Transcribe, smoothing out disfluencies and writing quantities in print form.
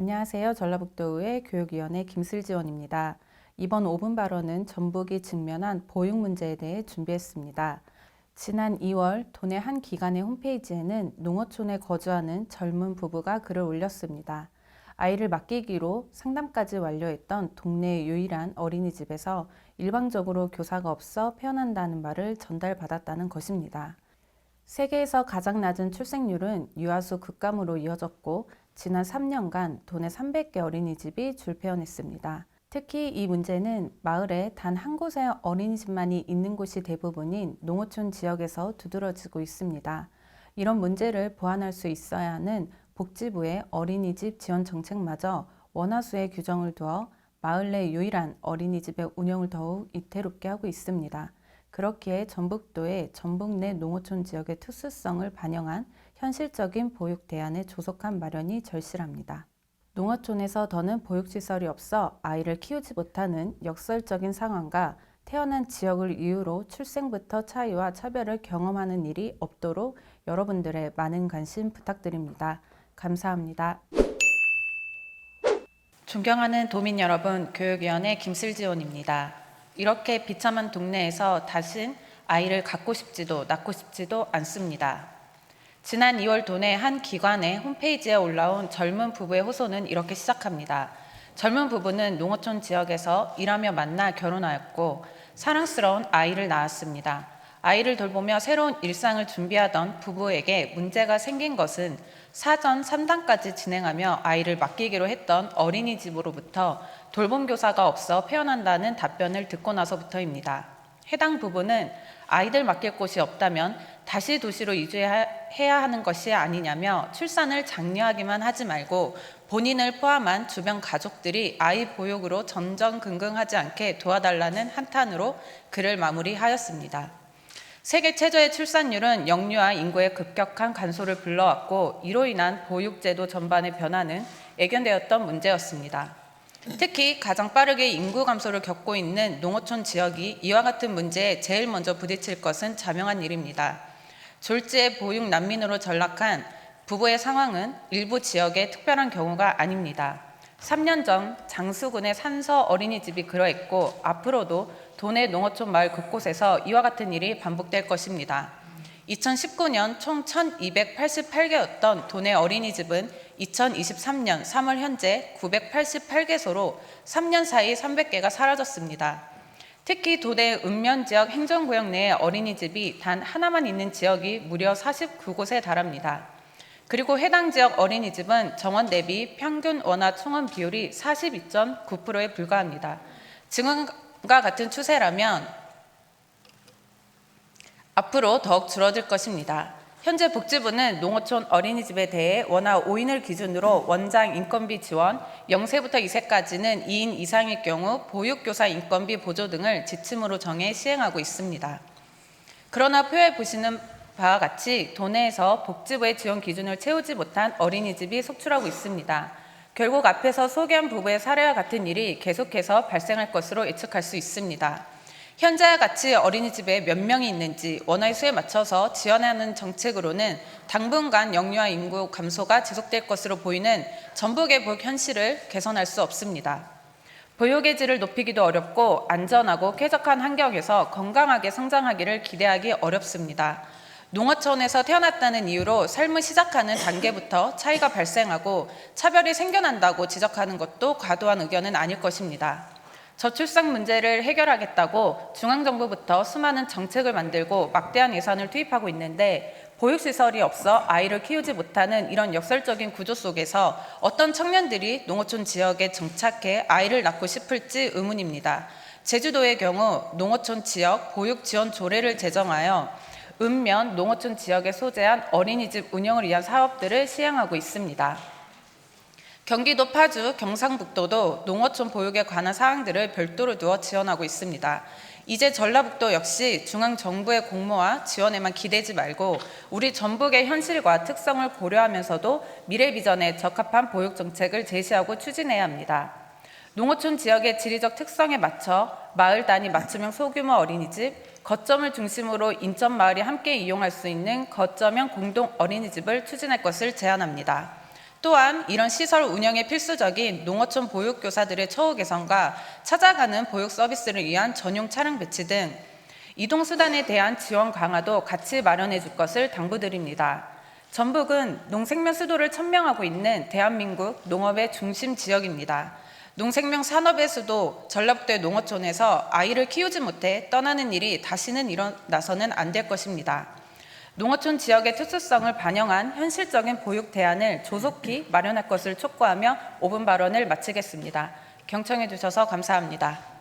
안녕하세요. 전라북도의 교육위원회 김슬지원입니다. 이번 5분 발언은 전북이 직면한 보육 문제에 대해 준비했습니다. 지난 2월 도내 한 기관의 홈페이지에는 농어촌에 거주하는 젊은 부부가 글을 올렸습니다. 아이를 맡기기로 상담까지 완료했던 동네의 유일한 어린이집에서 일방적으로 교사가 없어 폐원한다는 말을 전달받았다는 것입니다. 세계에서 가장 낮은 출생률은 유아수 급감으로 이어졌고 지난 3년간 도내 300개 어린이집이 줄폐원했습니다. 특히 이 문제는 마을에 단 한 곳의 어린이집만이 있는 곳이 대부분인 농어촌 지역에서 두드러지고 있습니다. 이런 문제를 보완할 수 있어야 하는 복지부의 어린이집 지원 정책마저 원화수의 규정을 두어 마을 내 유일한 어린이집의 운영을 더욱 위태롭게 하고 있습니다. 그렇기에 전북도의 전북 내 농어촌 지역의 특수성을 반영한 현실적인 보육 대안의 조속한 마련이 절실합니다. 농어촌에서 더는 보육시설이 없어 아이를 키우지 못하는 역설적인 상황과 태어난 지역을 이유로 출생부터 차이와 차별을 경험하는 일이 없도록 여러분들의 많은 관심 부탁드립니다. 감사합니다. 존경하는 도민 여러분, 교육위원회 김슬지원입니다. 이렇게 비참한 동네에서 다신 아이를 갖고 싶지도 낳고 싶지도 않습니다. 지난 2월 도내 한 기관의 홈페이지에 올라온 젊은 부부의 호소는 이렇게 시작합니다. 젊은 부부는 농어촌 지역에서 일하며 만나 결혼하였고 사랑스러운 아이를 낳았습니다. 아이를 돌보며 새로운 일상을 준비하던 부부에게 문제가 생긴 것은 사전 상담까지 진행하며 아이를 맡기기로 했던 어린이집으로부터 돌봄 교사가 없어 폐원한다는 답변을 듣고 나서부터입니다. 해당 부부는 아이들 맡길 곳이 없다면 다시 도시로 이주해야 하는 것이 아니냐며 출산을 장려하기만 하지 말고 본인을 포함한 주변 가족들이 아이 보육으로 전전긍긍하지 않게 도와달라는 한탄으로 글을 마무리하였습니다. 세계 최저의 출산율은 영유아 인구의 급격한 감소를 불러왔고 이로 인한 보육제도 전반의 변화는 예견되었던 문제였습니다. 특히 가장 빠르게 인구 감소를 겪고 있는 농어촌 지역이 이와 같은 문제에 제일 먼저 부딪힐 것은 자명한 일입니다. 졸지에 보육 난민으로 전락한 부부의 상황은 일부 지역의 특별한 경우가 아닙니다. 3년 전 장수군의 산서 어린이집이 그러했고 앞으로도 도내 농어촌 마을 곳곳에서 이와 같은 일이 반복될 것입니다. 2019년 총 1288개였던 도내 어린이집은 2023년 3월 현재 988개소로 3년 사이 300개가 사라졌습니다. 특히 도내 읍면지역 행정구역 내의 어린이집이 단 하나만 있는 지역이 무려 49곳에 달합니다. 그리고 해당 지역 어린이집은 정원 대비 평균 원화 총원 비율이 42.9%에 불과합니다. 지금과 같은 추세라면 앞으로 더욱 줄어들 것입니다. 현재 복지부는 농어촌 어린이집에 대해 원화 5인을 기준으로 원장 인건비 지원, 0세부터 2세까지는 2인 이상일 경우 보육교사 인건비 보조 등을 지침으로 정해 시행하고 있습니다. 그러나 표에 보시는 바와 같이 도내에서 복지부의 지원 기준을 채우지 못한 어린이집이 속출하고 있습니다. 결국 앞에서 소개한 부부의 사례와 같은 일이 계속해서 발생할 것으로 예측할 수 있습니다. 현재와 같이 어린이집에 몇 명이 있는지 원화의 수에 맞춰서 지원하는 정책으로는 당분간 영유아 인구 감소가 지속될 것으로 보이는 전북의 보육 현실을 개선할 수 없습니다. 보육의 질을 높이기도 어렵고 안전하고 쾌적한 환경에서 건강하게 성장하기를 기대하기 어렵습니다. 농어촌에서 태어났다는 이유로 삶을 시작하는 단계부터 차이가 발생하고 차별이 생겨난다고 지적하는 것도 과도한 의견은 아닐 것입니다. 저출산 문제를 해결하겠다고 중앙정부부터 수많은 정책을 만들고 막대한 예산을 투입하고 있는데 보육시설이 없어 아이를 키우지 못하는 이런 역설적인 구조 속에서 어떤 청년들이 농어촌 지역에 정착해 아이를 낳고 싶을지 의문입니다. 제주도의 경우 농어촌 지역 보육 지원 조례를 제정하여 읍면 농어촌 지역에 소재한 어린이집 운영을 위한 사업들을 시행하고 있습니다. 경기도 파주, 경상북도도 농어촌 보육에 관한 사항들을 별도로 두어 지원하고 있습니다. 이제 전라북도 역시 중앙정부의 공모와 지원에만 기대지 말고 우리 전북의 현실과 특성을 고려하면서도 미래 비전에 적합한 보육 정책을 제시하고 추진해야 합니다. 농어촌 지역의 지리적 특성에 맞춰 마을 단위 맞춤형 소규모 어린이집, 거점을 중심으로 인접 마을이 함께 이용할 수 있는 거점형 공동 어린이집을 추진할 것을 제안합니다. 또한 이런 시설 운영에 필수적인 농어촌 보육교사들의 처우 개선과 찾아가는 보육 서비스를 위한 전용 차량 배치 등 이동수단에 대한 지원 강화도 같이 마련해 줄 것을 당부드립니다. 전북은 농생명 수도를 천명하고 있는 대한민국 농업의 중심 지역입니다. 농생명 산업의 수도 전라북도의 농어촌에서 아이를 키우지 못해 떠나는 일이 다시는 일어나서는 안 될 것입니다. 농어촌 지역의 특수성을 반영한 현실적인 보육 대안을 조속히 마련할 것을 촉구하며 5분 발언을 마치겠습니다. 경청해 주셔서 감사합니다.